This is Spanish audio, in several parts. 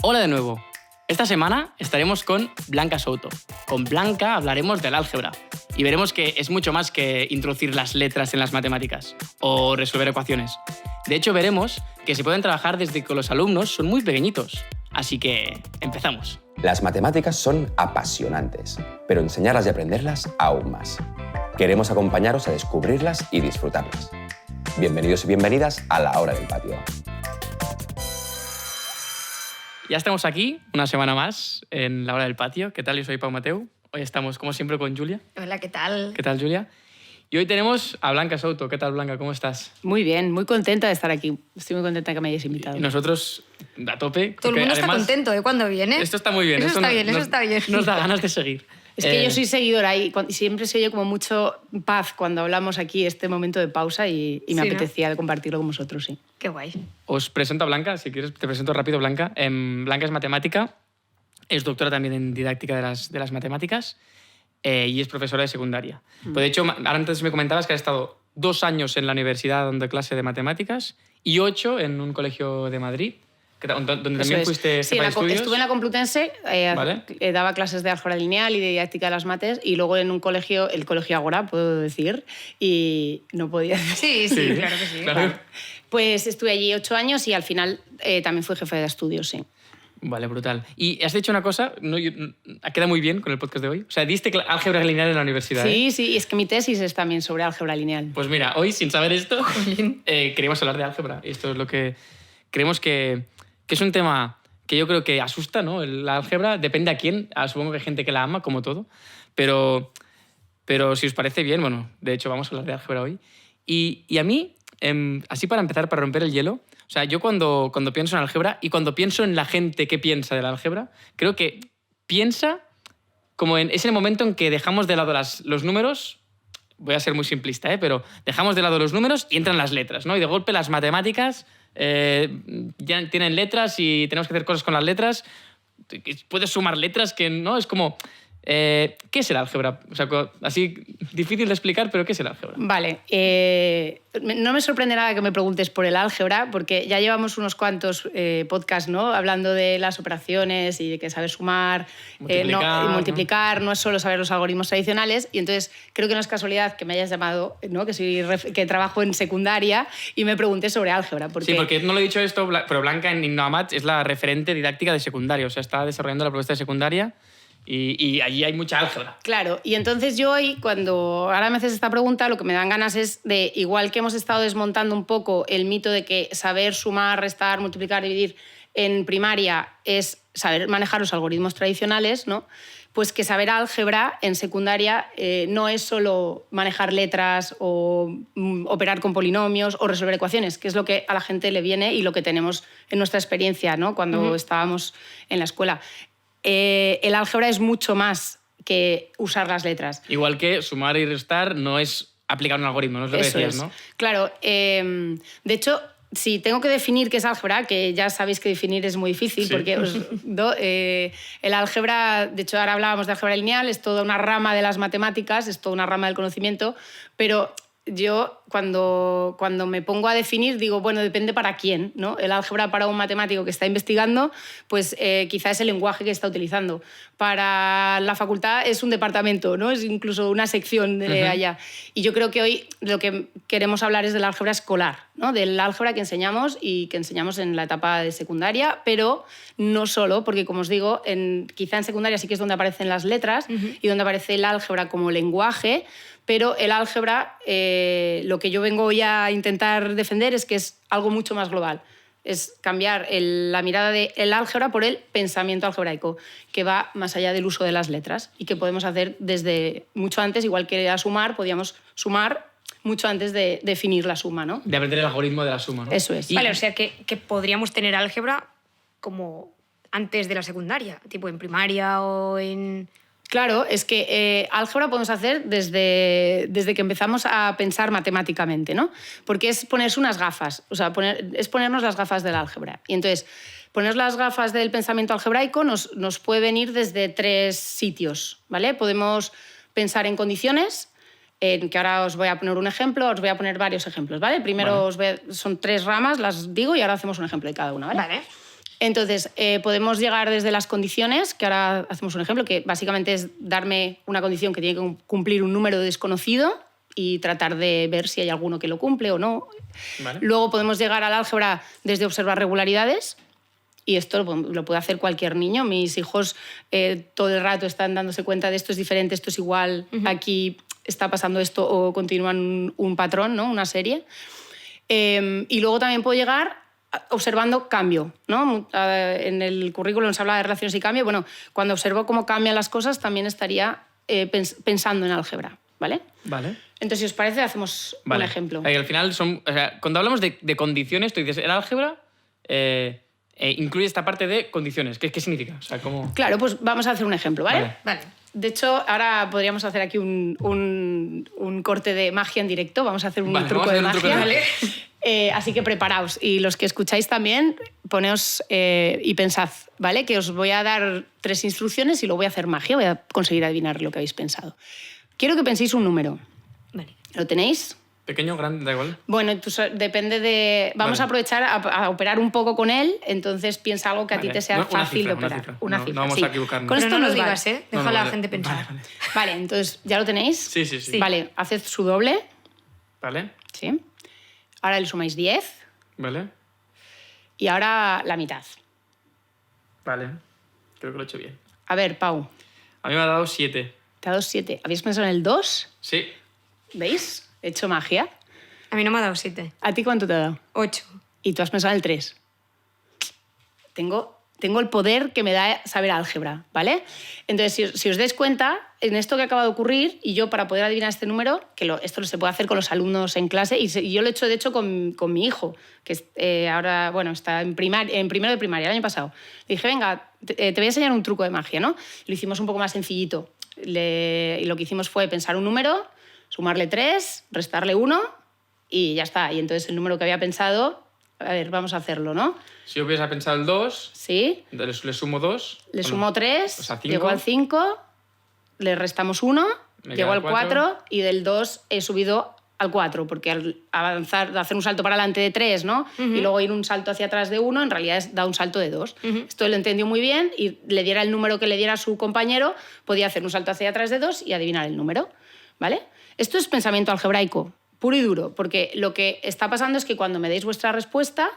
Hola de nuevo. Esta semana estaremos con Blanca Souto. Con Blanca hablaremos del álgebra y veremos que es mucho más que introducir las letras en las matemáticas o resolver ecuaciones. De hecho, veremos que se pueden trabajar desde que los alumnos son muy pequeñitos. Así que empezamos. Las matemáticas son apasionantes, pero enseñarlas y aprenderlas aún más. Queremos acompañaros a descubrirlas y disfrutarlas. Bienvenidos y bienvenidas a La Hora del Patio. Ya estamos aquí, una semana más, en La Hora del Patio. ¿Qué tal? Yo soy Pau Mateu. Hoy estamos, como siempre, con Julia. Hola, ¿qué tal? ¿Qué tal, Julia? Y hoy tenemos a Blanca Souto. ¿Qué tal, Blanca? ¿Cómo estás? Muy bien, muy contenta de estar aquí. Estoy muy contenta que me hayáis invitado. Y nosotros, a tope. Todo el mundo está contento de cuando viene. Esto está muy bien. Eso Esto está bien. Nos da ganas de seguir. Es que yo soy seguidora y siempre se oye como mucho paz cuando hablamos aquí este momento de pausa y me apetecía compartirlo con vosotros, sí. Qué guay. Os presento a Blanca, si quieres te presento rápido, Blanca. Blanca es matemática, es doctora también en didáctica de las matemáticas y es profesora de secundaria. Pues de hecho, antes me comentabas que has estado 2 años en la universidad dando clase de matemáticas y 8 en un colegio de Madrid, donde también fuiste sí, jefa de estudios. Estuve en la Complutense, ¿Vale? daba clases de álgebra lineal y de didáctica de las mates, y luego en un colegio, el colegio Ágora, puedo decir, y no podía decir. Sí, claro que sí. Claro. Pues estuve allí 8 años y al final también fui jefe de estudios, sí. Vale, brutal. Y has dicho una cosa, queda muy bien con el podcast de hoy. O sea, diste álgebra lineal en la universidad. Sí, sí, y es que mi tesis es también sobre álgebra lineal. Pues mira, hoy, sin saber esto, queríamos hablar de álgebra. Y esto es lo que creemos que es un tema que yo creo que asusta, ¿no? La álgebra depende a quién. Supongo que hay gente que la ama, como todo. Pero si os parece bien, bueno, de hecho vamos a hablar de álgebra hoy. Y a mí, así para empezar, para romper el hielo, o sea, yo cuando pienso en álgebra y cuando pienso en la gente que piensa de la álgebra, creo que piensa como es el momento en que dejamos de lado los números. Voy a ser muy simplista, pero dejamos de lado los números y entran las letras, ¿no? Y de golpe las matemáticas ya tienen letras y tenemos que hacer cosas con las letras. Puedes sumar letras que no, es como... ¿Qué es el álgebra? O sea, así difícil de explicar, pero ¿qué es el álgebra? Vale, no me sorprende nada que me preguntes por el álgebra, porque ya llevamos unos cuantos podcasts, ¿no? Hablando de las operaciones y de que saber sumar, multiplicar, no es solo saber los algoritmos tradicionales, y entonces creo que no es casualidad que me hayas llamado, ¿no? que trabajo en secundaria y me preguntes sobre álgebra. Sí, porque no lo he dicho esto, pero Blanca en Innovamat es la referente didáctica de secundaria, o sea, está desarrollando la propuesta de secundaria. Y allí hay mucha álgebra. Claro, y entonces yo hoy, cuando ahora me haces esta pregunta, lo que me dan ganas es de, igual que hemos estado desmontando un poco el mito de que saber sumar, restar, multiplicar, dividir en primaria es saber manejar los algoritmos tradicionales, ¿no? Pues que saber álgebra en secundaria no es solo manejar letras o operar con polinomios o resolver ecuaciones, que es lo que a la gente le viene y lo que tenemos en nuestra experiencia, ¿no? Cuando estábamos en la escuela. El álgebra es mucho más que usar las letras. Igual que sumar y restar no es aplicar un algoritmo, no es lo que decías, ¿no? Claro, de hecho, si tengo que definir qué es álgebra, que ya sabéis que definir es muy difícil, porque el álgebra, de hecho ahora hablábamos de álgebra lineal, es toda una rama de las matemáticas, es toda una rama del conocimiento, pero yo cuando me pongo a definir digo, bueno, depende para quién, ¿no? El álgebra para un matemático que está investigando, pues quizá es el lenguaje que está utilizando. Para la facultad es un departamento, ¿no? Es incluso una sección de allá. Y yo creo que hoy lo que queremos hablar es del álgebra escolar, ¿no? Del álgebra que enseñamos y que enseñamos en la etapa de secundaria, pero no solo, porque como os digo, quizá en secundaria sí que es donde aparecen las letras y donde aparece el álgebra como lenguaje, pero el álgebra, lo que yo vengo hoy a intentar defender es que es algo mucho más global. Es cambiar la mirada del álgebra por el pensamiento algebraico, que va más allá del uso de las letras y que podemos hacer desde mucho antes, igual que a sumar, podíamos sumar mucho antes de definir la suma, ¿no? De aprender el algoritmo de la suma, ¿no? Eso es. Vale, o sea que podríamos tener álgebra como antes de la secundaria, tipo en primaria o en... Claro, es que álgebra podemos hacer desde que empezamos a pensar matemáticamente, ¿no? Porque es ponerse unas gafas, o sea, es ponernos las gafas del álgebra. Y entonces, poner las gafas del pensamiento algebraico nos puede venir desde 3 sitios, ¿vale? Podemos pensar en condiciones, que ahora os voy a poner un ejemplo, os voy a poner varios ejemplos, ¿vale? Primero son 3 ramas, las digo y ahora hacemos un ejemplo de cada una, ¿vale? Vale. Entonces, podemos llegar desde las condiciones, que ahora hacemos un ejemplo, que básicamente es darme una condición que tiene que cumplir un número desconocido y tratar de ver si hay alguno que lo cumple o no. Vale. Luego podemos llegar al álgebra desde observar regularidades, y esto lo puede hacer cualquier niño. Mis hijos todo el rato están dándose cuenta de esto es diferente, esto es igual, aquí está pasando esto, o continúan un patrón, ¿no? Una serie. Y luego también puedo llegar observando cambio, ¿no? En el currículum se habla de relaciones y cambio. Bueno, cuando observo cómo cambian las cosas, también estaría pensando en álgebra, ¿vale? Vale. Entonces, si os parece, hacemos un ejemplo. Al final, cuando hablamos de condiciones, tú dices, el álgebra incluye esta parte de condiciones. ¿Qué significa? O sea, ¿cómo? Claro, pues vamos a hacer un ejemplo, ¿vale? Vale. De hecho, ahora podríamos hacer aquí un corte de magia en directo. Vamos a hacer un truco de magia. ¿Vale? Así que preparaos. Y los que escucháis también, poneos y pensad, ¿vale? Que os voy a dar 3 instrucciones y luego voy a hacer magia. Voy a conseguir adivinar lo que habéis pensado. Quiero que penséis un número. Vale. ¿Lo tenéis? Pequeño, grande, da igual. Bueno, depende de... Vamos a aprovechar a operar un poco con él, entonces piensa algo que a ti te sea fácil de operar. Una cifra. No vamos sí. a equivocarnos. Con esto no lo nos digas, vale. ¿eh? Deja a la vale. gente pensar. Vale. Vale, entonces, ¿ya lo tenéis? Sí. Vale, haced su doble. Vale. Sí. Ahora le sumáis 10 Vale. y ahora la mitad. Vale. Creo que lo he hecho bien. A ver, Pau, A mí me ha dado 7. te ha dado 7. ¿Habéis pensado en el 2? Sí. ¿Veis? He hecho magia. A mí no me ha dado 7. ¿A ti cuánto te ha dado? 8. Y tú has pensado en el 3. Tengo el poder que me da saber álgebra, ¿vale? Entonces, si os dais cuenta, en esto que acaba de ocurrir, y yo para poder adivinar este número, esto se puede hacer con los alumnos en clase, y yo lo he hecho, de hecho, con mi hijo, que ahora, bueno, está en primero de primaria, el año pasado. Le dije, venga, te voy a enseñar un truco de magia, ¿no? Lo hicimos un poco más sencillito. Y lo que hicimos fue pensar un número, sumarle 3, restarle 1, y ya está. Y entonces el número que había pensado, a ver, vamos a hacerlo, ¿no? Si yo hubiese pensado el 2, Sí. le sumo 2. Le sumo 3, o sea, 5. llegó al 5, le restamos 1, Me llegó queda al 4 y del 2 he subido al 4, porque al avanzar, hacer un salto para adelante de 3, ¿no? Y luego ir un salto hacia atrás de 1, en realidad da un salto de 2. Esto lo entendió muy bien y le diera el número que le diera a su compañero, podía hacer un salto hacia atrás de 2 y adivinar el número, ¿vale? Esto es pensamiento algebraico, puro y duro, porque lo que está pasando es que cuando me deis vuestra respuesta,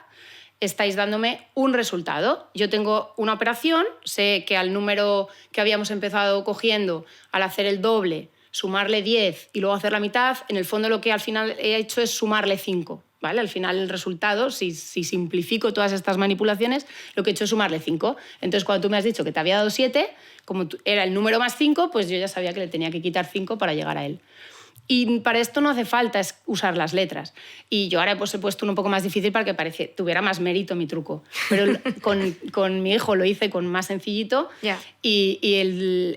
estáis dándome un resultado. Yo tengo una operación, sé que al número que habíamos empezado cogiendo, al hacer el doble, sumarle 10 y luego hacer la mitad, en el fondo lo que al final he hecho es sumarle 5. ¿Vale? Al final el resultado, si simplifico todas estas manipulaciones, lo que he hecho es sumarle 5. Entonces, cuando tú me has dicho que te había dado 7, como era el número más 5, pues yo ya sabía que le tenía que quitar 5 para llegar a él. Y para esto no hace falta usar las letras. Y yo ahora pues, he puesto uno un poco más difícil para que tuviera más mérito mi truco. Pero con mi hijo lo hice con más sencillito. Ya. Y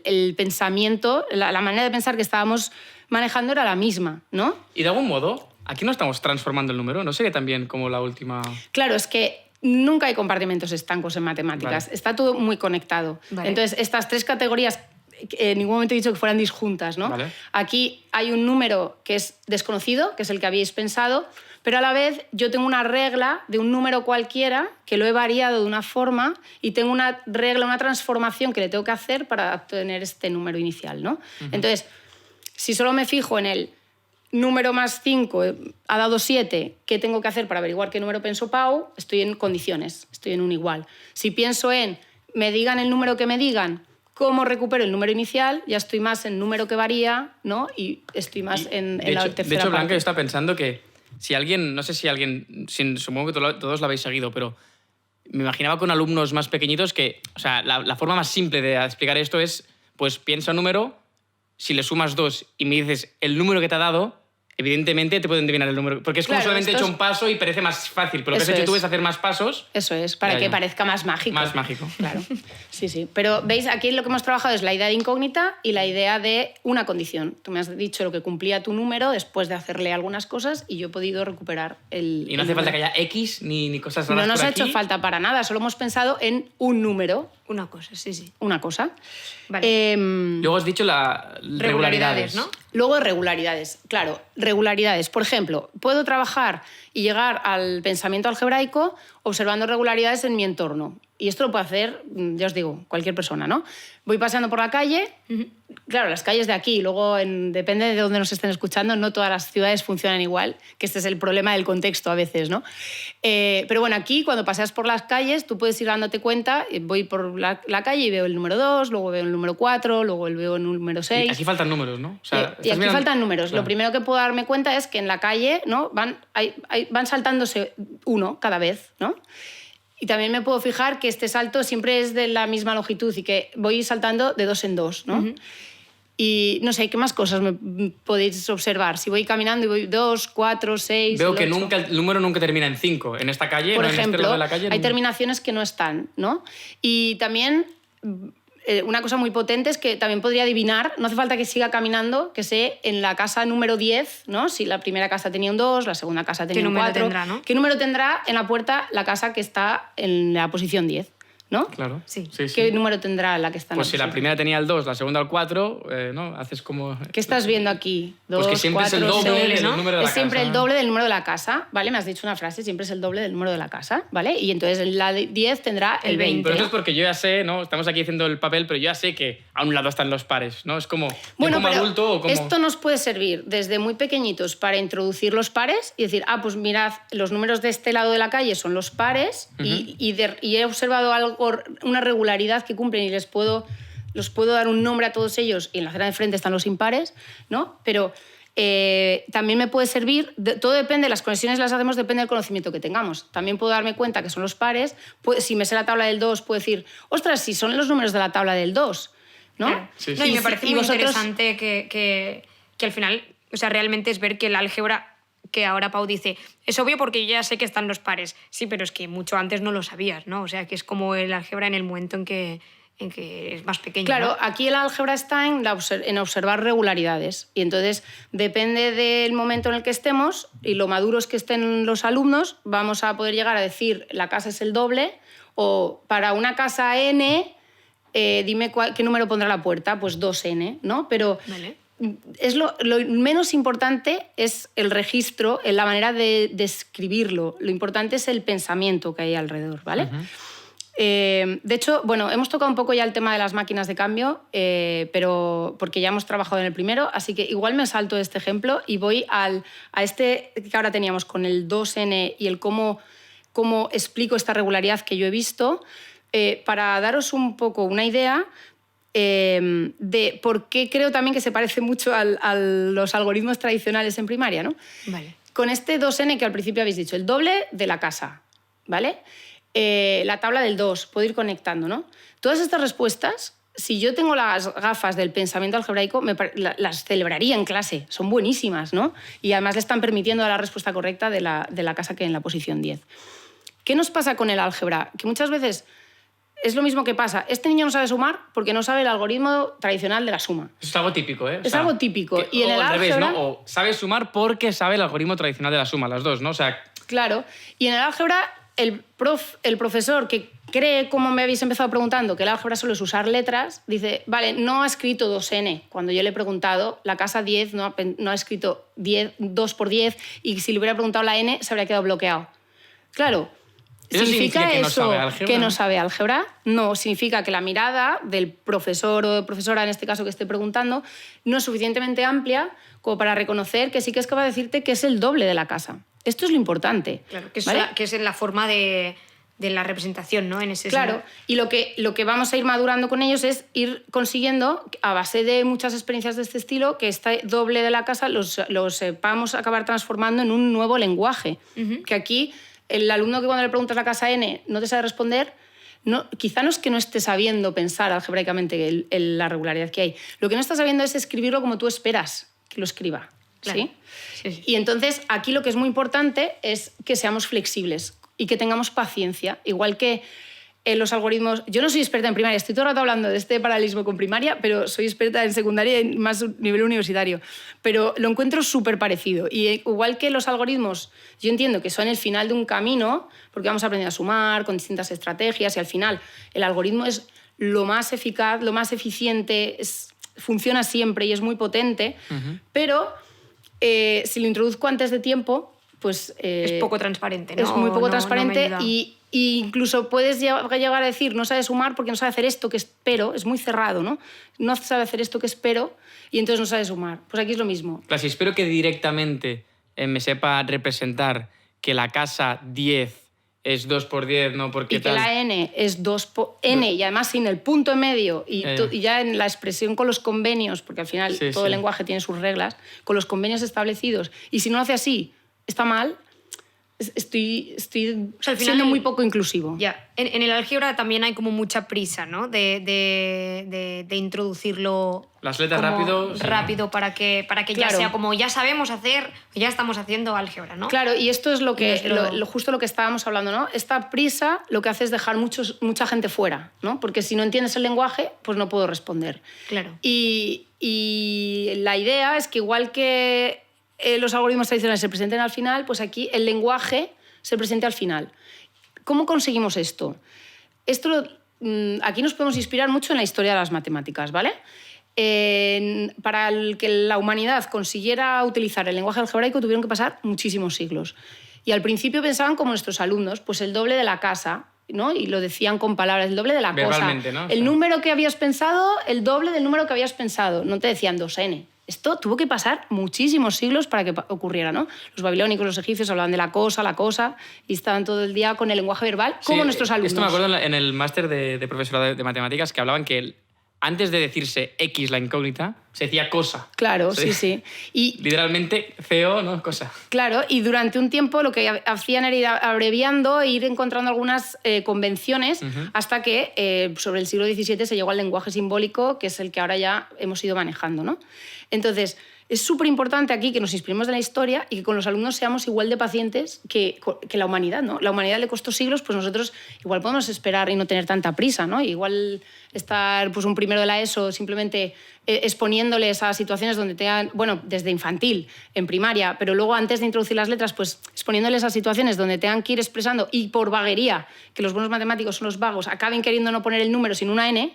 el pensamiento, la manera de pensar que estábamos manejando era la misma, ¿no? Y de algún modo, aquí no estamos transformando el número. No sería tan bien como la última... Claro, es que nunca hay compartimentos estancos en matemáticas. Vale. Está todo muy conectado. Vale. Entonces, estas 3 categorías en ningún momento he dicho que fueran disjuntas, ¿no? Vale. Aquí hay un número que es desconocido, que es el que habíais pensado, pero a la vez yo tengo una regla de un número cualquiera que lo he variado de una forma y tengo una regla, una transformación que le tengo que hacer para obtener este número inicial, ¿no? Entonces, si solo me fijo en el número más 5 ha dado 7, ¿qué tengo que hacer para averiguar qué número pensó Pau? Estoy en condiciones, estoy en un igual. Si pienso en, me digan el número que me digan, cómo recupero el número inicial, ya estoy más en número que varía, ¿no? Y estoy más en la tercera De hecho, Blanca, parte. yo estaba pensando que si alguien, no sé si alguien, supongo que todos lo habéis seguido, pero me imaginaba con alumnos más pequeñitos que, o sea, la forma más simple de explicar esto es, pues piensa un número, si le sumas 2 y me dices el número que te ha dado, evidentemente te pueden adivinar el número. Porque es como Claro, solamente he esto hecho un paso y parece más fácil. Pero lo que has Eso hecho tú es. es hacer más pasos. Eso es, para Ya, que ya. parezca más mágico. Más mágico. Claro, sí, sí. Pero veis, aquí lo que hemos trabajado es la idea de incógnita y la idea de una condición. Tú me has dicho lo que cumplía tu número después de hacerle algunas cosas y yo he podido recuperar el Y no hace falta que haya X ni cosas raras No nos por ha aquí. hecho falta para nada, solo hemos pensado en un número, Una cosa, sí, sí. una cosa. Vale. Luego has dicho regularidades, ¿no? Luego regularidades, claro, regularidades. Por ejemplo, puedo trabajar y llegar al pensamiento algebraico observando regularidades en mi entorno. y esto lo puede hacer, ya os digo, cualquier persona, ¿no? Voy paseando por la calle, claro, las calles de aquí, luego depende de dónde nos estén escuchando, no todas las ciudades funcionan igual, que este es el problema del contexto a veces, ¿no? Pero bueno, aquí cuando paseas por las calles, tú puedes ir dándote cuenta, voy por la calle y veo el número 2, luego veo el número 4, luego veo el número 6. Y aquí faltan números, ¿no? O sea, Y aquí faltan números. Claro. Lo primero que puedo darme cuenta es que en la calle, ¿no? van saltándose uno cada vez, ¿no? Y también me puedo fijar que este salto siempre es de la misma longitud y que voy saltando de 2 en 2, ¿no? Y no sé, ¿qué más cosas me podéis observar? Si voy caminando y voy 2, 4, 6... Veo el que 8. nunca, el número nunca termina en 5. En esta calle, Por ¿no? En este ejemplo, lado de la calle, hay no. terminaciones que no están, ¿no? Y también una cosa muy potente es que también podría adivinar, no hace falta que siga caminando, que sé en la casa número 10, ¿no? Si la primera casa tenía un 2, la segunda casa tenía un 4. ¿Qué número tendrá, no? ¿Qué número tendrá en la puerta la casa que está en la posición 10? ¿No? Claro. Sí. ¿Qué número tendrá la que está en Pues la si la posición? primera tenía el 2, la segunda el 4, ¿no? Haces como... ¿Qué estás viendo aquí? 2, Pues que siempre 4, es el doble 6, del ¿no? número de la Es siempre casa. el doble del número de la casa, ¿vale? Me has dicho una frase, siempre es el doble del número de la casa, ¿vale? Y entonces en la 10 tendrá el 20. Pero eso es porque yo ya sé, ¿no? Estamos aquí haciendo el papel, pero yo ya sé que a un lado están los pares, ¿no? Es como... Bueno, como pero adulto o como... esto nos puede servir desde muy pequeñitos para introducir los pares y decir, pues mirad, los números de este lado de la calle son los pares y he observado algo, una regularidad que cumplen y los puedo dar un nombre a todos ellos y en la acera de frente están los impares, ¿no? Pero también me puede servir, todo depende, las conexiones las hacemos, depende del conocimiento que tengamos. También puedo darme cuenta que son los pares, si me sé la tabla del 2, puedo decir, ostras, si son los números de la tabla del 2, ¿no? Claro. Sí, No, sí. y me parece y muy vosotros- interesante que al final, o sea, realmente es ver que el álgebra, que ahora Pau dice, es obvio porque yo ya sé que están los pares. Sí, pero es que mucho antes no lo sabías, ¿no? O sea, que es como el álgebra en el momento en que es más pequeño. Claro, ¿no? aquí el álgebra está en observar regularidades y entonces depende del momento en el que estemos y lo maduros que estén los alumnos, vamos a poder llegar a decir la casa es el doble o para una casa n, dime qué número pondrá la puerta, pues 2n, ¿no? Pero Vale. es lo menos importante es el registro, la manera de describirlo. Lo importante es el pensamiento que hay alrededor, ¿vale? De hecho, bueno, hemos tocado un poco ya el tema de las máquinas de cambio, pero porque ya hemos trabajado en el primero, así que igual me salto este ejemplo y voy a este que ahora teníamos con el 2n y el cómo explico esta regularidad que yo he visto, para daros un poco una idea de por qué creo también que se parece mucho a los algoritmos tradicionales en primaria, ¿no? Vale. Con este 2n que al principio habéis dicho, el doble de la casa, ¿vale? La tabla del 2, puedo ir conectando, ¿no? Todas estas respuestas, si yo tengo las gafas del pensamiento algebraico, las celebraría en clase, son buenísimas, ¿no? Y además le están permitiendo dar la respuesta correcta de la casa que en la posición 10. ¿Qué nos pasa con el álgebra? Que muchas veces es lo mismo que pasa. Este niño no sabe sumar porque no sabe el algoritmo tradicional de la suma. Eso es algo típico, ¿eh? O Es sea, algo típico. Y en o el al revés, álgebra- ¿no? O sabe sumar porque sabe el algoritmo tradicional de la suma, las dos, ¿no? O sea, Claro. Y en el álgebra, el profesor que cree, como me habéis empezado preguntando, que el álgebra solo es usar letras, dice, vale, no ha escrito 2n. Cuando yo le he preguntado, la casa 10 no ha escrito 2 por 10 y si le hubiera preguntado la n, se habría quedado bloqueado. Claro. ¿Eso significa que no eso sabe álgebra? que no sabe álgebra? No, significa que la mirada del profesor o de profesora, en este caso que esté preguntando, no es suficientemente amplia como para reconocer que sí que es capaz de decirte que es el doble de la casa. Esto es lo importante. Claro, que es, ¿vale? que es en la forma de la representación, ¿no? En ese Claro, y lo que vamos a ir madurando con ellos es ir consiguiendo, a base de muchas experiencias de este estilo, que este doble de la casa los vamos a acabar transformando en un nuevo lenguaje. Que aquí, el alumno que cuando le preguntas la casa n no te sabe responder, quizá no es que no esté sabiendo pensar algebraicamente la regularidad que hay. Lo que no está sabiendo es escribirlo como tú esperas que lo escriba. Claro. ¿Sí? Sí, sí. Y entonces aquí lo que es muy importante es que seamos flexibles y que tengamos paciencia, igual que en los algoritmos. Yo no soy experta en primaria, estoy todo el rato hablando de este paralelismo con primaria, pero soy experta en secundaria y más nivel universitario. Pero lo encuentro súper parecido. Y igual que los algoritmos, yo entiendo que son el final de un camino, porque vamos aprendiendo a sumar con distintas estrategias y al final el algoritmo es lo más eficaz, lo más eficiente, funciona siempre y es muy potente, pero si lo introduzco antes de tiempo, pues Es poco transparente, ¿no? es muy poco No me transparente ayuda. y E incluso puedes llegar a decir, no sabe sumar porque no sabe hacer esto que espero, es muy cerrado, ¿no? No sabe hacer esto que espero y entonces no sabe sumar. Pues aquí es lo mismo. Claro, si espero que directamente me sepa representar que la casa 10 es 2 por 10, ¿no? Porque y que la n es 2 por n y además sin el punto en medio y ya en la expresión con los convenios, porque al final todo el lenguaje tiene sus reglas, con los convenios establecidos, y si no lo hace así, está mal. Estoy o sea, al final siendo muy poco inclusivo. Ya. En el álgebra también hay como mucha prisa, ¿no? De introducirlo las letras rápido para que claro. Ya sea como ya sabemos hacer, ya estamos haciendo álgebra, ¿no? Claro, y esto es lo que justo lo que estábamos hablando, ¿no? Esta prisa lo que hace es dejar mucha gente fuera, ¿no? Porque si no entiendes el lenguaje, pues no puedo responder. Claro. Y la idea es que igual que los algoritmos tradicionales se presenten al final, pues aquí el lenguaje se presente al final. ¿Cómo conseguimos esto? Aquí nos podemos inspirar mucho en la historia de las matemáticas, ¿vale? Para que la humanidad consiguiera utilizar el lenguaje algebraico tuvieron que pasar muchísimos siglos. Y al principio pensaban como nuestros alumnos, pues el doble de la casa, ¿no? Y lo decían con palabras, el doble de la cosa. ¿No? El número que habías pensado, el doble del número que habías pensado. No te decían 2n. Esto tuvo que pasar muchísimos siglos para que ocurriera, ¿no? Los babilónicos, los egipcios hablaban de la cosa, y estaban todo el día con el lenguaje verbal, como nuestros alumnos. Esto me acuerdo en el máster de profesorado de matemáticas, que hablaban que antes de decirse X, la incógnita, se decía cosa. Claro, sí. Y literalmente CO, ¿no? Cosa. Claro, y durante un tiempo lo que hacían era ir abreviando e ir encontrando algunas convenciones hasta que sobre el siglo XVII se llegó al lenguaje simbólico, que es el que ahora ya hemos ido manejando, ¿no? Entonces, es súper importante aquí que nos inspiremos de la historia y que con los alumnos seamos igual de pacientes que la humanidad, ¿no? La humanidad le costó siglos, pues nosotros igual podemos esperar y no tener tanta prisa, ¿no? Igual estar pues, un primero de la ESO simplemente exponiéndoles a situaciones donde tengan, bueno, desde infantil, en primaria, pero luego antes de introducir las letras, pues exponiéndoles a situaciones donde tengan que ir expresando y por vaguería, que los buenos matemáticos son los vagos, acaben queriendo no poner el número sin una N,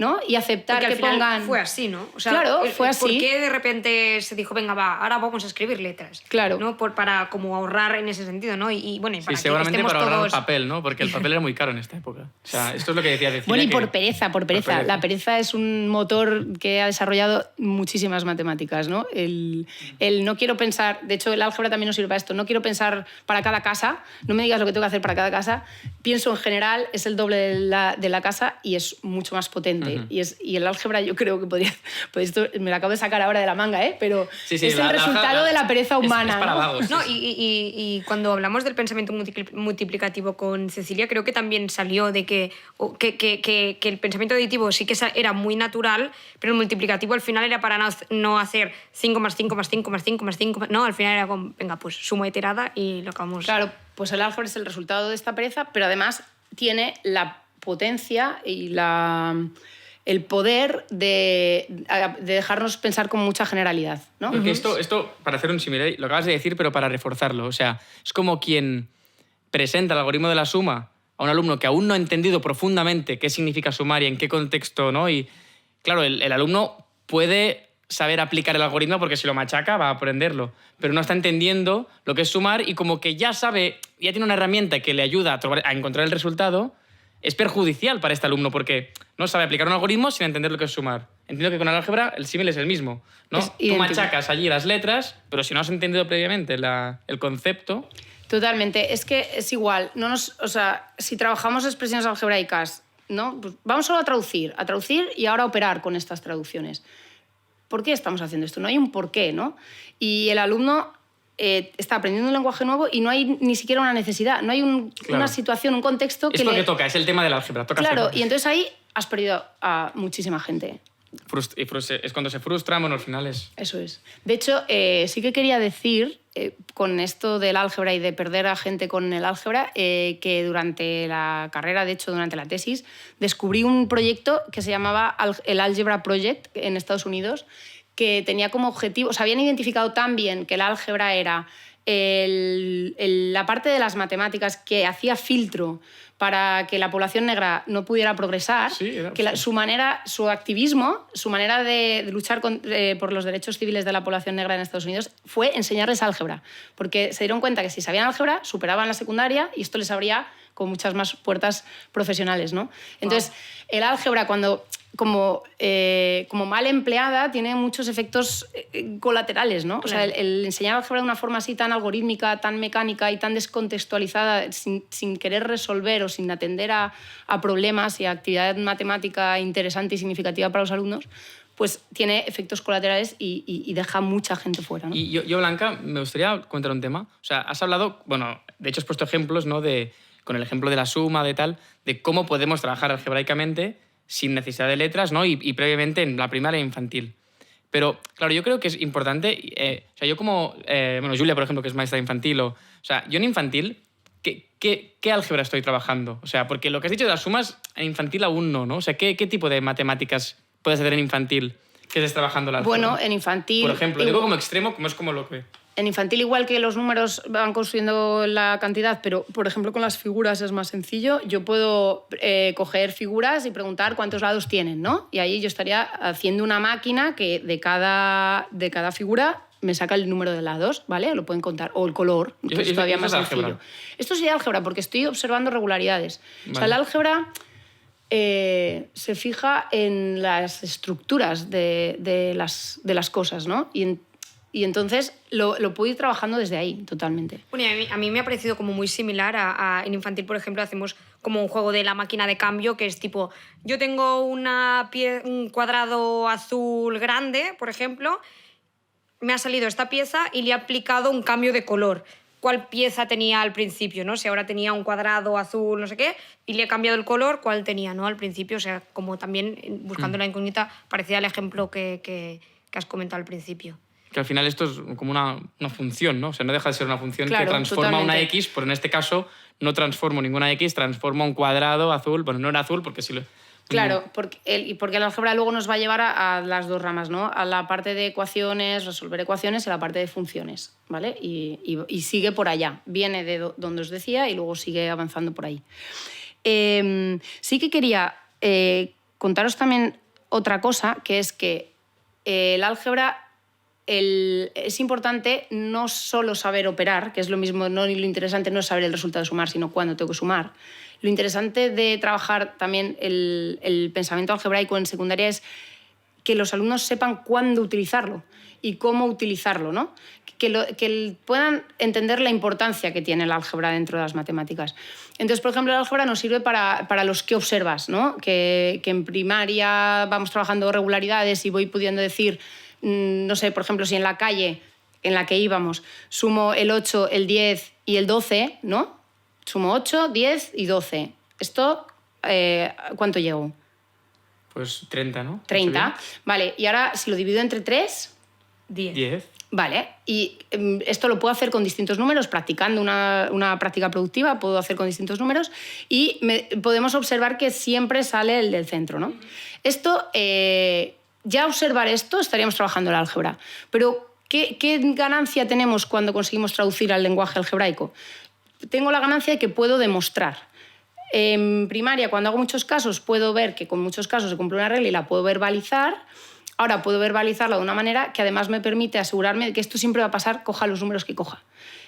¿no? Y aceptar porque que pongan... fue así, ¿no? O sea, claro, fue así. ¿Por qué de repente se dijo, venga, va, ahora vamos a escribir letras? Claro. ¿No? Para como ahorrar en ese sentido, ¿no? Y bueno, y para sí, seguramente para ahorrar todos... el papel, ¿no? Porque el papel era muy caro en esta época. O sea, esto es lo que decía Cecilia. Bueno, y por pereza. La pereza es un motor que ha desarrollado muchísimas matemáticas, ¿no? El no quiero pensar... De hecho, el álgebra también nos sirve para esto. No quiero pensar para cada casa. No me digas lo que tengo que hacer para cada casa. Pienso en general, es el doble de la casa y es mucho más potente. Y el álgebra yo creo que podría... Pues esto me lo acabo de sacar ahora de la manga, ¿eh? Pero es el resultado de la pereza humana. Es para vagos. No, y cuando hablamos del pensamiento multiplicativo con Cecilia, creo que también salió de que el pensamiento aditivo sí que era muy natural, pero el multiplicativo al final era para no hacer 5 más 5 más 5 más 5 más 5... No, al final era con, venga, pues suma iterada y lo acabamos... Claro, pues el álgebra es el resultado de esta pereza, pero además tiene la potencia y el poder de dejarnos pensar con mucha generalidad, ¿no? Porque esto, para hacer un símil, lo acabas de decir, pero para reforzarlo. O sea, es como quien presenta el algoritmo de la suma a un alumno que aún no ha entendido profundamente qué significa sumar y en qué contexto, ¿no? Y, claro, el alumno puede saber aplicar el algoritmo porque si lo machaca va a aprenderlo, pero no está entendiendo lo que es sumar y como que ya sabe, ya tiene una herramienta que le ayuda a encontrar el resultado, es perjudicial para este alumno porque no sabe aplicar un algoritmo sin entender lo que es sumar. Entiendo que con el álgebra el símil es el mismo, ¿no? Tú machacas allí las letras, pero si no has entendido previamente el concepto... Totalmente. Es que es igual. O sea, si trabajamos expresiones algebraicas, ¿no? Pues vamos solo a traducir y ahora a operar con estas traducciones. ¿Por qué estamos haciendo esto? No hay un porqué, ¿no? Y el alumno está aprendiendo un lenguaje nuevo y no hay ni siquiera una necesidad, no hay una situación, un contexto que es lo que toca, es el tema del álgebra. Claro, y entonces ahí has perdido a muchísima gente. Es cuando se frustran, bueno, al final es... Eso es. De hecho, sí que quería decir, con esto del álgebra y de perder a gente con el álgebra, que durante la carrera, de hecho, durante la tesis, descubrí un proyecto que se llamaba el Algebra Project en Estados Unidos, que tenía como objetivo... O sea, habían identificado tan bien que el álgebra era la parte de las matemáticas que hacía filtro para que la población negra no pudiera progresar, su activismo, su manera de luchar por los derechos civiles de la población negra en Estados Unidos fue enseñarles álgebra, porque se dieron cuenta que si sabían álgebra, superaban la secundaria y esto les abría con muchas más puertas profesionales, ¿no? Entonces, el álgebra, como mal empleada, tiene muchos efectos colaterales, ¿no? Claro. O sea, el enseñar álgebra de una forma así tan algorítmica, tan mecánica y tan descontextualizada, sin querer resolver o sin atender a problemas y a actividad matemática interesante y significativa para los alumnos, pues tiene efectos colaterales y deja mucha gente fuera, ¿no? Y yo, Blanca, me gustaría contar un tema. O sea, has hablado, bueno, de hecho has puesto ejemplos, ¿no? Con el ejemplo de la suma, de cómo podemos trabajar algebraicamente sin necesidad de letras, ¿no? Y previamente en la primaria e infantil. Pero, claro, yo creo que es importante... o sea, yo como... bueno, Julia, por ejemplo, que es maestra infantil. O sea, yo en infantil, ¿qué álgebra estoy trabajando? O sea, porque lo que has dicho de las sumas, en infantil aún no, ¿no? O sea, ¿qué tipo de matemáticas puedes hacer en infantil que estés trabajando la álgebra? Bueno, en infantil... Por ejemplo, digo como extremo, como es como lo que... En infantil, igual que los números van construyendo la cantidad, pero, por ejemplo, con las figuras es más sencillo. Yo puedo coger figuras y preguntar cuántos lados tienen, ¿no? Y ahí yo estaría haciendo una máquina que de cada figura me saca el número de lados, ¿vale? Lo pueden contar. O el color, que es todavía más sencillo. Álgebra? Esto sería álgebra, porque estoy observando regularidades. Vale. O sea, la álgebra se fija en las estructuras de las cosas, ¿no? Y entonces lo puedo ir trabajando desde ahí, totalmente. Bueno, y a mí me ha parecido como muy similar en infantil, por ejemplo, hacemos como un juego de la máquina de cambio, que es tipo, yo tengo un cuadrado azul grande, por ejemplo, me ha salido esta pieza y le he aplicado un cambio de color. ¿Cuál pieza tenía al principio, ¿no? Si ahora tenía un cuadrado azul, no sé qué, y le he cambiado el color, ¿cuál tenía, ¿no? Al principio, o sea, como también buscando la incógnita, parecía el ejemplo que has comentado al principio. Que al final esto es como una función, ¿no? O sea, no deja de ser una función, claro, que transforma totalmente. una X, pero en este caso no transformo ninguna X, transforma un cuadrado azul. Bueno, no era azul porque sí lo... Claro, porque el álgebra luego nos va a llevar a las dos ramas, ¿no? A la parte de ecuaciones, resolver ecuaciones, y a la parte de funciones, ¿vale? Y sigue por allá. Viene de donde os decía y luego sigue avanzando por ahí. Sí que quería contaros también otra cosa, que es que el álgebra... es importante no solo saber operar, que es lo mismo, lo interesante no es saber el resultado de sumar, sino cuándo tengo que sumar. Lo interesante de trabajar también el pensamiento algebraico en secundaria es que los alumnos sepan cuándo utilizarlo y cómo utilizarlo, ¿no? Que puedan entender la importancia que tiene el álgebra dentro de las matemáticas. Entonces, por ejemplo, el álgebra nos sirve para los que observas, ¿no? Que en primaria vamos trabajando regularidades y voy pudiendo decir... No sé, por ejemplo, si en la calle en la que íbamos sumo el 8, el 10 y el 12, ¿no? Sumo 8, 10 y 12. ¿Esto cuánto llego? Pues 30, ¿no? 30. Vale, y ahora si lo divido entre 3... 10. Vale, y esto lo puedo hacer con distintos números, practicando una práctica productiva, puedo hacer con distintos números y podemos observar que siempre sale el del centro, ¿no? Esto... Ya observar esto estaríamos trabajando el álgebra. Pero, ¿qué ganancia tenemos cuando conseguimos traducir al lenguaje algebraico? Tengo la ganancia de que puedo demostrar. En primaria, cuando hago muchos casos, puedo ver que con muchos casos se cumple una regla y la puedo verbalizar. Ahora puedo verbalizarla de una manera que además me permite asegurarme de que esto siempre va a pasar, coja los números que coja.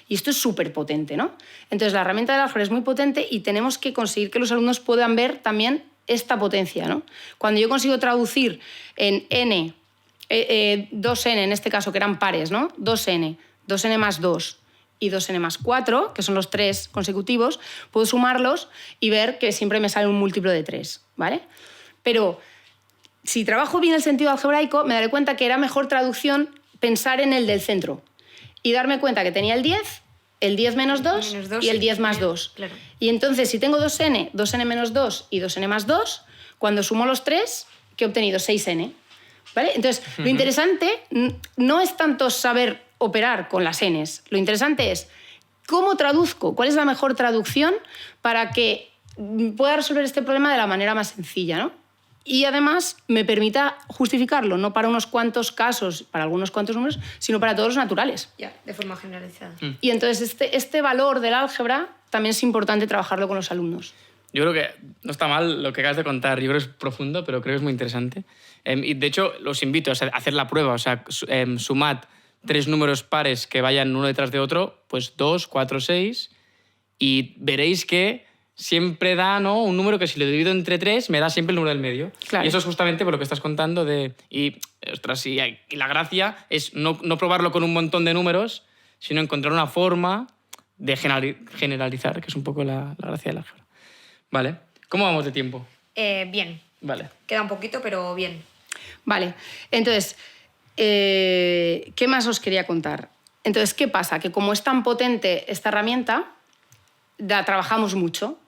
Y esto es súper potente, ¿no? Entonces, la herramienta del álgebra es muy potente y tenemos que conseguir que los alumnos puedan ver también esta potencia, ¿no? Cuando yo consigo traducir en n, 2n en este caso, que eran pares, ¿no? 2n, 2n más 2 y 2n más 4, que son los 3 consecutivos, puedo sumarlos y ver que siempre me sale un múltiplo de 3, ¿vale? Pero si trabajo bien el sentido algebraico, me daré cuenta que era mejor traducción pensar en el del centro y darme cuenta que tenía el 10 menos 2 y el 10 más 2. Claro. Y entonces, si tengo 2n, 2n menos 2 y 2n más 2, cuando sumo los 3, ¿qué he obtenido? 6n. ¿Vale? Entonces, lo interesante no es tanto saber operar con las n's. Lo interesante es cómo traduzco, cuál es la mejor traducción para que pueda resolver este problema de la manera más sencilla, ¿no? y además me permita justificarlo, no para unos cuantos casos, para algunos cuantos números, sino para todos los naturales. Ya, de forma generalizada. Y entonces este valor del álgebra también es importante trabajarlo con los alumnos. Yo creo que no está mal lo que acabas de contar. Yo creo que es profundo, pero creo que es muy interesante. Y de hecho, los invito a hacer la prueba. O sea, sumad 3 números pares que vayan uno detrás de otro, pues 2, 4, 6, y veréis que siempre da, ¿no?, un número que si lo divido entre 3 me da siempre el número del medio. Claro. Y eso es justamente por lo que estás contando y la gracia es no probarlo con un montón de números, sino encontrar una forma de generalizar, que es un poco la gracia del álgebra. Vale. ¿Cómo vamos de tiempo? Bien. Vale. Queda un poquito, pero bien. Vale, entonces, ¿qué más os quería contar? Entonces, ¿qué pasa? Que como es tan potente esta herramienta, la trabajamos mucho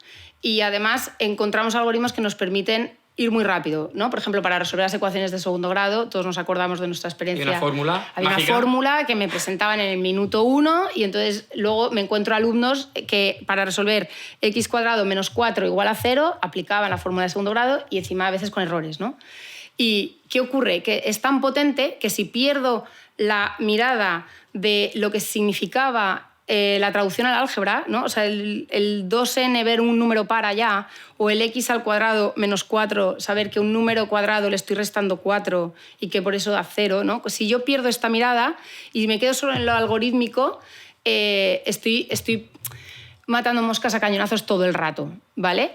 y además encontramos algoritmos que nos permiten ir muy rápido, ¿no? Por ejemplo, para resolver las ecuaciones de segundo grado, todos nos acordamos de nuestra experiencia. Había una fórmula Había mágica. una fórmula que me presentaban en el minuto 1 y entonces luego me encuentro alumnos que para resolver x² menos 4 igual a 0 aplicaban la fórmula de segundo grado y encima a veces con errores, ¿no? ¿Y qué ocurre? Que es tan potente que si pierdo la mirada de lo que significaba la traducción al álgebra, ¿no? O sea, el 2n ver un número par allá, o el x² menos 4, saber que un número cuadrado le estoy restando 4 y que por eso da 0, ¿no? Pues si yo pierdo esta mirada y me quedo solo en lo algorítmico, estoy matando moscas a cañonazos todo el rato, ¿vale?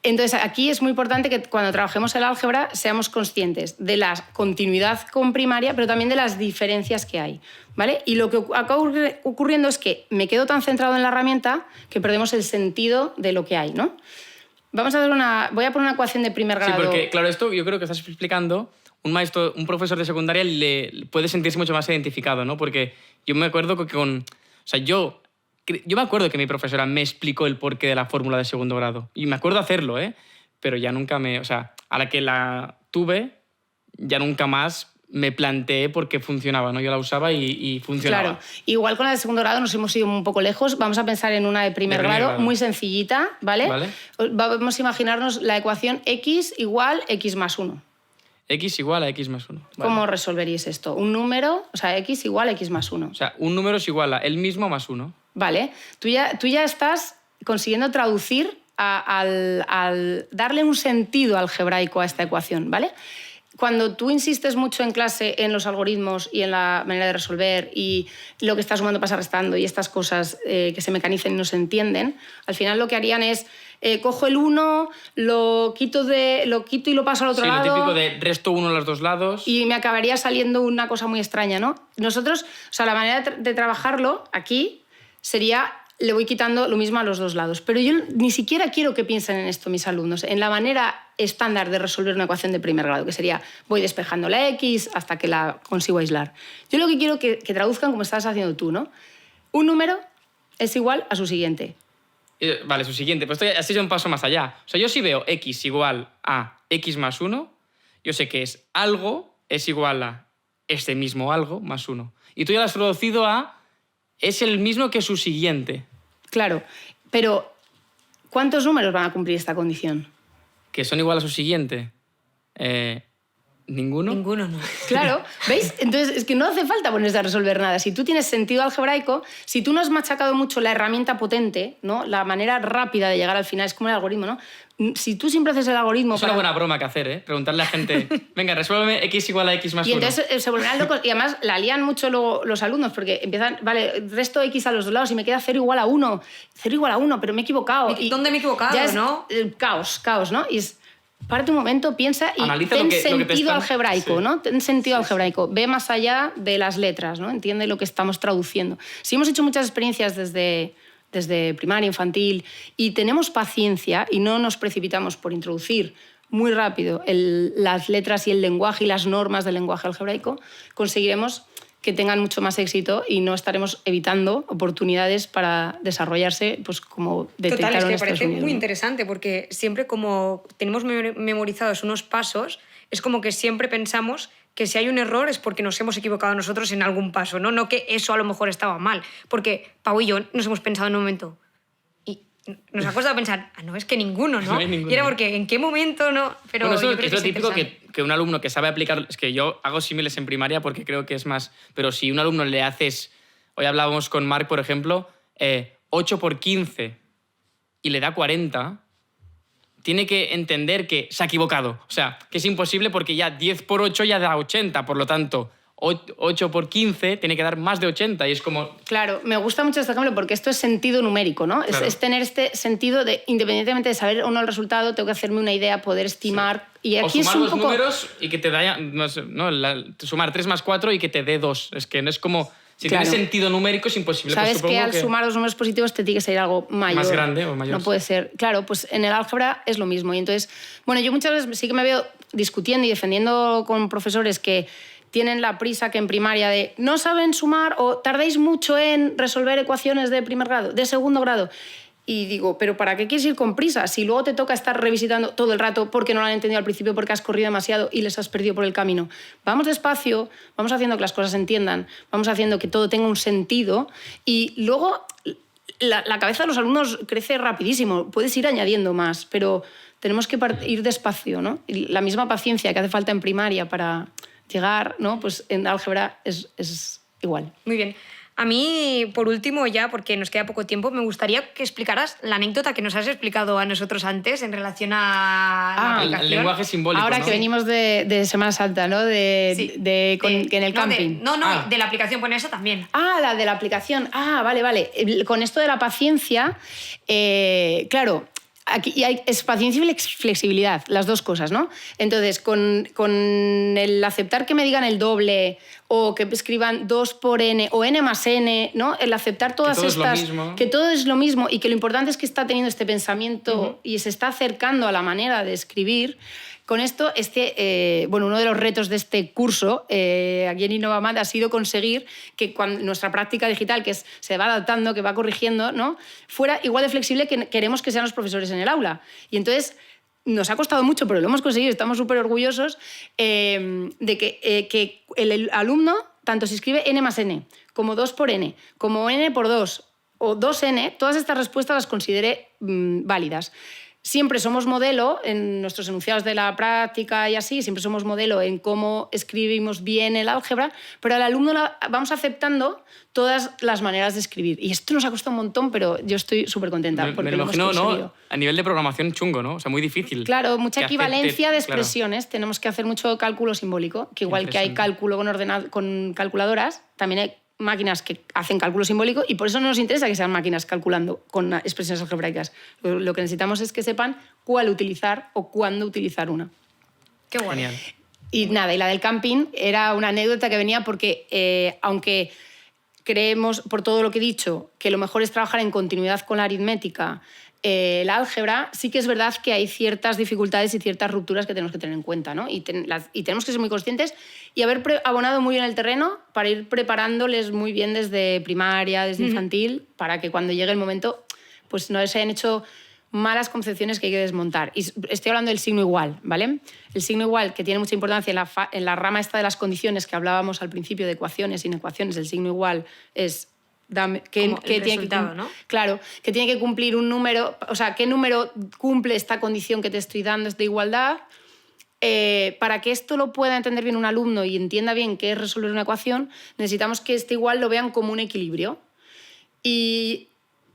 Entonces, aquí es muy importante que cuando trabajemos el álgebra seamos conscientes de la continuidad con primaria, pero también de las diferencias que hay, ¿vale? Y lo que acaba ocurriendo es que me quedo tan centrado en la herramienta que perdemos el sentido de lo que hay, ¿no? Voy a poner una ecuación de primer grado. Sí, porque, claro, esto yo creo que estás explicando, un profesor de secundaria le puede sentirse mucho más identificado, ¿no? Porque yo me acuerdo que o sea, yo me acuerdo que mi profesora me explicó el porqué de la fórmula de segundo grado. Y me acuerdo hacerlo, ¿eh? Pero ya nunca o sea, a la que la tuve, ya nunca más me planteé por qué funcionaba, ¿no? Yo la usaba y funcionaba. Claro. Igual con la de segundo grado nos hemos ido un poco lejos. Vamos a pensar en una de primer grado, muy sencillita, ¿vale? Vamos a imaginarnos la ecuación x igual x más 1. X igual a x más 1. Vale. ¿Cómo resolveríais esto? Un número, o sea, x igual a x más 1. O sea, un número es igual a él mismo más 1. Vale. Tú ya estás consiguiendo traducir al darle un sentido algebraico a esta ecuación, ¿vale? Cuando tú insistes mucho en clase en los algoritmos y en la manera de resolver y lo que está sumando pasa restando y estas cosas que se mecanicen y no se entienden, al final lo que harían es cojo el 1, lo quito y lo paso al otro lado. Sí, lo típico de resto 1 a los dos lados. Y me acabaría saliendo una cosa muy extraña, ¿no? Nosotros, o sea, la manera de trabajarlo aquí sería, le voy quitando lo mismo a los dos lados. Pero yo ni siquiera quiero que piensen en esto mis alumnos, en la manera estándar de resolver una ecuación de primer grado, que sería voy despejando la x hasta que la consigo aislar. Yo lo que quiero que traduzcan como estás haciendo tú, ¿no? Un número es igual a su siguiente. Vale, su siguiente. Pues esto ya es un paso más allá. O sea, yo si veo x igual a x más 1, yo sé que algo es igual a este mismo algo más 1. Y tú ya lo has traducido a es el mismo que su siguiente. Claro, pero ¿cuántos números van a cumplir esta condición? ¿Que son igual a su siguiente? ¿Ninguno? Ninguno, no. Claro, ¿veis? Entonces es que no hace falta ponerse a resolver nada. Si tú tienes sentido algebraico, si tú no has machacado mucho la herramienta potente, ¿no? La manera rápida de llegar al final, es como el algoritmo, ¿no? Si tú siempre haces el algoritmo... Es una buena broma que hacer, ¿eh? Preguntarle a gente, venga, resuélveme x igual a x más 1. Y entonces se volverán locos. Y además la lían mucho los alumnos porque empiezan, vale, resto x a los dos lados y me queda 0 igual a 1. 0 igual a 1, pero me he equivocado. ¿Dónde me he equivocado, ya es no? Caos, ¿no? Y es... Párate un momento, piensa y analiza ten lo que sentido algebraico, sí. ¿no? Ten sentido algebraico. Ve más allá de las letras, ¿no? Entiende lo que estamos traduciendo. Si hemos hecho muchas experiencias desde primaria, infantil, y tenemos paciencia y no nos precipitamos por introducir muy rápido las letras y el lenguaje y las normas del lenguaje algebraico, conseguiremos que tengan mucho más éxito y no estaremos evitando oportunidades para desarrollarse, pues como detectaron Total, es que me estos parece niños, muy ¿no? interesante porque siempre como tenemos memorizados unos pasos, es como que siempre pensamos que si hay un error es porque nos hemos equivocado nosotros en algún paso, ¿no? No que eso a lo mejor estaba mal. Porque Pau y yo nos hemos pensado en un momento, nos ha costado pensar, no, es que ninguno, ¿no? No hay ninguno. Y era porque, ¿en qué momento no? Pero Bueno, eso yo creo es lo es típico interesante. que un alumno que sabe aplicar... Es que yo hago símiles en primaria porque creo que es más... Pero si un alumno le haces... Hoy hablábamos con Marc, por ejemplo, 8 por 15 y le da 40, tiene que entender que se ha equivocado. O sea, que es imposible porque ya 10 por 8 ya da 80, por lo tanto... 8 por 15 tiene que dar más de 80 y es como... Claro, me gusta mucho este ejemplo porque esto es sentido numérico, ¿no? Claro. Es tener este sentido de, independientemente de saber o no el resultado, tengo que hacerme una idea, poder estimar. Sí. Y aquí o sumar es un los poco... números y que te da... No sé, no, sumar 3 más 4 y que te dé 2. Es que no es como... Si Claro. tiene sentido numérico es imposible. Sabes pues supongo que al sumar los números positivos te tiene que salir algo mayor. Más grande o mayor. No puede ser. Claro, pues en el álgebra es lo mismo. Y entonces, bueno, yo muchas veces sí que me veo discutiendo y defendiendo con profesores que tienen la prisa que en primaria de no saben sumar o tardéis mucho en resolver ecuaciones de primer grado, de segundo grado. Y digo, ¿pero para qué quieres ir con prisa? Si luego te toca estar revisitando todo el rato porque no lo han entendido al principio, porque has corrido demasiado y les has perdido por el camino. Vamos despacio, vamos haciendo que las cosas se entiendan, vamos haciendo que todo tenga un sentido y luego la cabeza de los alumnos crece rapidísimo. Puedes ir añadiendo más, pero tenemos que ir despacio, ¿no? Y la misma paciencia que hace falta en primaria para llegar, ¿no? Pues en álgebra es igual. Muy bien. A mí, por último, ya, porque nos queda poco tiempo, me gustaría que explicaras la anécdota que nos has explicado a nosotros antes en relación a la el aplicación. lenguaje simbólico, Ahora ¿no? que venimos de Semana Santa, ¿no? Sí. Que en el camping. No, de la aplicación, pone eso también. Ah, la de la aplicación. Ah, vale. Con esto de la paciencia, claro, aquí es paciencia y flexibilidad, las dos cosas, ¿no? Entonces, con el aceptar que me digan el doble o que escriban 2 por n o n más n, ¿no? El aceptar todas todo es lo estas... mismo. Que todo es lo mismo y que lo importante es que está teniendo este pensamiento y se está acercando a la manera de escribir. Con esto, bueno, uno de los retos de este curso aquí en Innovamad ha sido conseguir que cuando nuestra práctica digital, que se va adaptando, que va corrigiendo, ¿no? Fuera igual de flexible que queremos que sean los profesores en el aula. Y entonces nos ha costado mucho, pero lo hemos conseguido, estamos súper orgullosos de que el alumno, tanto si escribe n más n, como 2 por n, como n por 2 o 2n, todas estas respuestas las considere válidas. Siempre somos modelo en nuestros enunciados de la práctica y así, siempre somos modelo en cómo escribimos bien el álgebra, pero al alumno vamos aceptando todas las maneras de escribir. Y esto nos ha costado un montón, pero yo estoy súper contenta porque Me lo lo hemos imagino, conseguido. ¿no? A nivel de programación chungo, ¿no? O sea, muy difícil. Claro, mucha que equivalencia de acepte- claro. expresiones. Tenemos que hacer mucho cálculo simbólico, que igual que hay Interesante. cálculo con calculadoras, también hay máquinas que hacen cálculo simbólico y por eso no nos interesa que sean máquinas calculando con expresiones algebraicas. Lo que necesitamos es que sepan cuál utilizar o cuándo utilizar una. Qué guay. Genial. Y nada, y la del camping era una anécdota que venía porque aunque creemos, por todo lo que he dicho, que lo mejor es trabajar en continuidad con la aritmética, la álgebra, sí que es verdad que hay ciertas dificultades y ciertas rupturas que tenemos que tener en cuenta, ¿no? Y tenemos que ser muy conscientes y haber abonado muy bien el terreno para ir preparándoles muy bien desde primaria, desde infantil, para que cuando llegue el momento pues no se hayan hecho malas concepciones que hay que desmontar. Y estoy hablando del signo igual, ¿vale? El signo igual, que tiene mucha importancia en la rama esta de las condiciones que hablábamos al principio de ecuaciones y inecuaciones, el signo igual es... Como el resultado, ¿no? Claro, que tiene que cumplir un número, o sea, ¿qué número cumple esta condición que te estoy dando de igualdad? Para que esto lo pueda entender bien un alumno y entienda bien qué es resolver una ecuación, necesitamos que este igual lo vean como un equilibrio. Y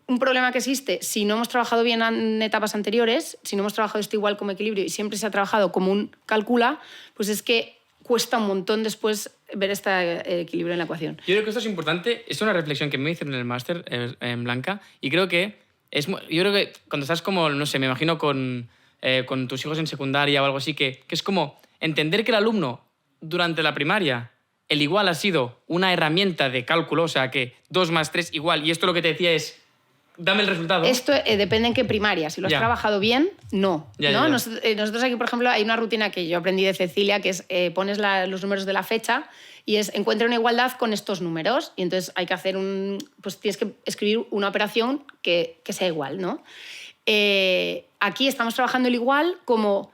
un problema que existe, si no hemos trabajado bien en etapas anteriores, si no hemos trabajado esto igual como equilibrio y siempre se ha trabajado como un cálcula, pues es que cuesta un montón después ver este equilibrio en la ecuación. Yo creo que esto es importante. Es una reflexión que me hicieron en el máster en Blanca y creo que yo creo que cuando estás como, no sé, me imagino con tus hijos en secundaria o algo así, que es como entender que el alumno durante la primaria, el igual ha sido una herramienta de cálculo, o sea, que 2 más 3 igual, y esto lo que te decía es, dame el resultado. Esto depende en qué primaria. Si lo has Ya. trabajado bien, no. Ya, ¿no? ya. Nosotros aquí, por ejemplo, hay una rutina que yo aprendí de Cecilia, que es pones los números de la fecha y es encuentra una igualdad con estos números. Y entonces hay que hacer pues tienes que escribir una operación que sea igual, ¿no? Aquí estamos trabajando el igual como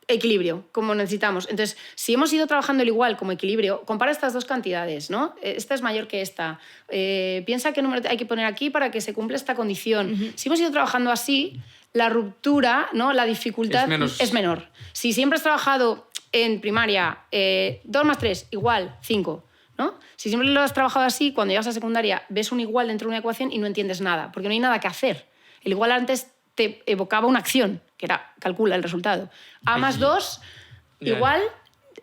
equilibrio, como necesitamos. Entonces, si hemos ido trabajando el igual como equilibrio, compara estas dos cantidades, ¿no? Esta es mayor que esta. Piensa qué número hay que poner aquí para que se cumpla esta condición. Si hemos ido trabajando así, la ruptura, ¿no? La dificultad es menor. Si siempre has trabajado en primaria 2 más 3 igual 5, ¿no? Si siempre lo has trabajado así, cuando llegas a secundaria ves un igual dentro de una ecuación y no entiendes nada, porque no hay nada que hacer. El igual antes te evocaba una acción, que era calcula el resultado. A más 2 igual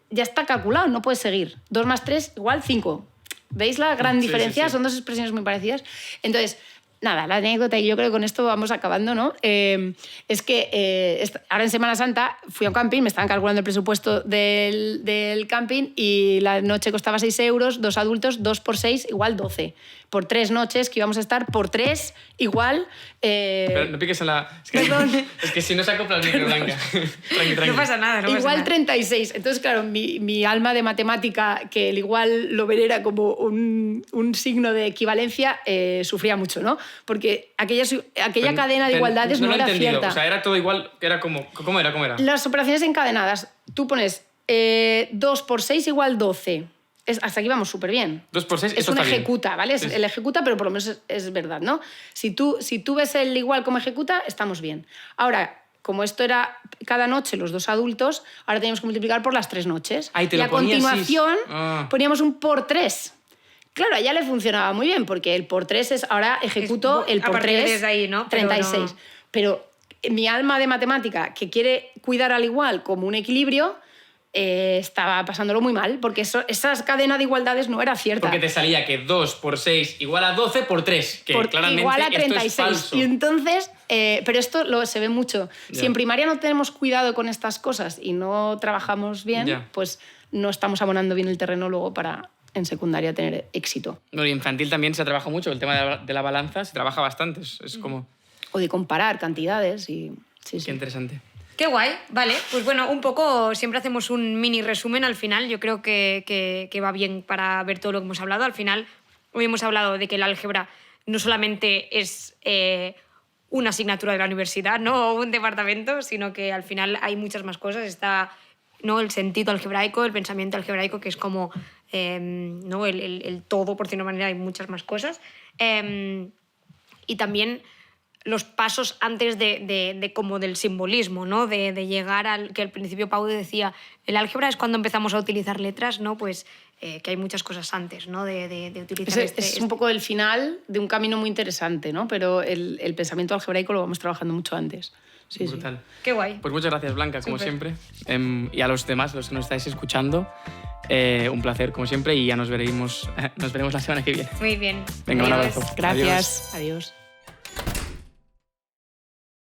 ya está calculado, no puedes seguir. 2 más 3 igual 5. ¿Veis la gran diferencia? Son dos expresiones muy parecidas. Entonces, nada, la anécdota, y yo creo que con esto vamos acabando, ¿no? Es que ahora en Semana Santa fui a un camping, me estaban calculando el presupuesto del camping y la noche costaba 6 euros, 2 adultos, 2 por 6 igual 12. Por 3 noches que íbamos a estar, por 3 igual... Pero no piques en la... Es que si no se acopla el micro, Blanca. Tranqui. No pasa nada, igual 36. Entonces, claro, mi alma de matemática, que el igual lo venera como un signo de equivalencia, sufría mucho, ¿no? Porque aquella cadena de igualdades no era cierta. O sea, era todo igual, era como... ¿Cómo era? Las operaciones encadenadas. Tú pones 2 por 6 igual 12. Hasta aquí vamos súper bien. 2 por 6, es un ejecuta, ¿vale? Es el ejecuta, pero por lo menos es verdad, ¿no? Si tú ves el igual como ejecuta, estamos bien. Ahora, como esto era cada noche los 2 adultos, ahora teníamos que multiplicar por las 3 noches. Y a continuación poníamos un por 3. Claro, a ella le funcionaba muy bien, porque el por 3 es ahora ejecuto el por 3, desde ahí, ¿no? 36. Pero mi alma de matemática, que quiere cuidar al igual como un equilibrio... estaba pasándolo muy mal, porque esa cadena de igualdades no era cierta. Porque te salía que 2 por 6 igual a 12 por 3, que claramente igual a 36. Esto es falso. Y entonces, pero esto se ve mucho. Si en primaria no tenemos cuidado con estas cosas y no trabajamos bien, pues no estamos abonando bien el terreno luego para en secundaria tener éxito. Bueno, y infantil también se trabaja mucho, el tema de la balanza se trabaja bastante, es como... O de comparar cantidades y... Sí. Qué interesante. Qué guay, vale. Pues bueno, un poco siempre hacemos un mini resumen al final. Yo creo que va bien para ver todo lo que hemos hablado. Al final, hoy hemos hablado de que el álgebra no solamente es una asignatura de la universidad, ¿no? O un departamento, sino que al final hay muchas más cosas. Está, ¿no?, el sentido algebraico, el pensamiento algebraico, que es como ¿no?, el todo, por decirlo de una manera, hay muchas más cosas. Y también... los pasos antes de como del simbolismo, ¿no? De llegar al que al principio Pau decía, el álgebra es cuando empezamos a utilizar letras, ¿no? Pues que hay muchas cosas antes, ¿no? De utilizar es un poco el final de un camino muy interesante, ¿no? Pero el pensamiento algebraico lo vamos trabajando mucho antes. Sí, brutal. Sí. Qué guay. Pues muchas gracias, Blanca, como siempre. Y a los demás, los que nos estáis escuchando, un placer, como siempre, y ya nos veremos la semana que viene. Muy bien. Venga, un abrazo. Gracias. Adiós.